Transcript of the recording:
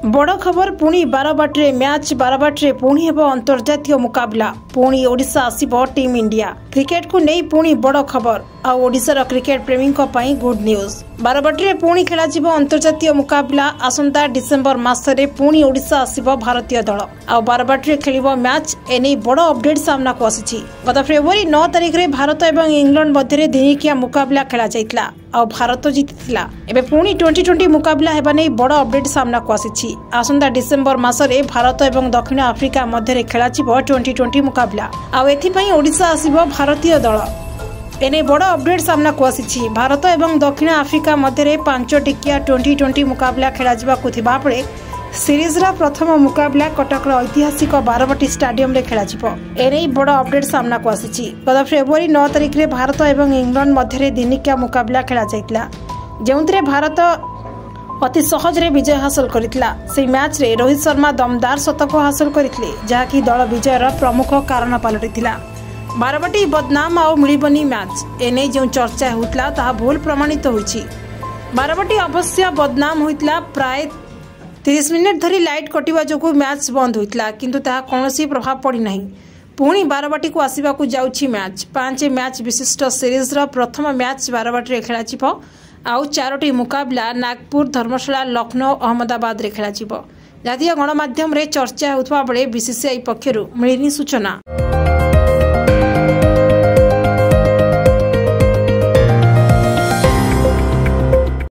बड़ खबर पुणी बारबाटी मैच बारबाटी पुणी हेब अंतर्जातीय मुकाबला पुणी Odisha Asib team India cricket को नहीं पुणी बड़ खबर आशार क्रिकेट प्रेमी गुड न्यूज बारबाटी पुणी खेल अंतर्जातीय मुकाबला आसंता डिसेम्बर मासरे पुणी ओडिशा आसिब भारतीय दल आ बारबाटी खेल मैच एने बड़ अपडेट सामना को आसी गत फेब्रुआरी 9 तारिख में भारत और इंग्लैंड मध्य दिनिकिया मुकाबला खेल जाइतिला आ भारत जीतिथिला एबे पुणी 2020 मुकाबला हेबा नै बड़ अपडेट सामना को आसी आसंता डिसेम्बर मासरे भारत और दक्षिण आफ्रिका मध्य खेलाजिबो 2020 मुकाबला आ एथिपई ओडिशा आसिबो भारतीय दल एने बड़ अपडेट सामना को आसी भारत और दक्षिण आफ्रिका मध्य 5 टिकिया 2020 मुकाबला खेलाजिबाकु थिबा बेले सीरीज रा प्रथम मुकाबला कटक ऐतिहासिक बारबाटी स्टाडियम रे खेलाजिबो एने बड़ अपडेट सामना को आसी गत फेब्रुआरी 9 तारिख में भारत और इंग्लैंड मध्य दिनिकिया मुकाबला खेला जाइतिला जेउंतरे भारत अति सहज रे विजय हासिल करितला से मैच रे रोहित शर्मा दमदार शतक हासिल करथिले जहाकी दल विजयर प्रमुख कारण पलटिथिला बारबाटी बदनाम आ मिलिबनी मैच एने जो चर्चा होतला ता भूल प्रमाणित होईछि बारबाटी अवश्य बदनाम होइतला प्राय 30 मिनिट धरी लाइट कटिवा जोगु मैच बंद होइतला किंतु ता कोनोसी प्रभाव पड़ी नहीं पुणी बारबाटी को आसिबाकु जाउछि मैच 5 मैच विशिष्ट सीरीज रा प्रथम मैच बारबाटी रे खेलाजिबो आउ 4टी मुकाबला नागपुर धर्मशाला लखनऊ अहमदाबाद रे खेलाजिबो जातीय गणमाध्यम रे चर्चा होतबा बेले बीसीसीआई पक्षरु मिलिनी सूचना।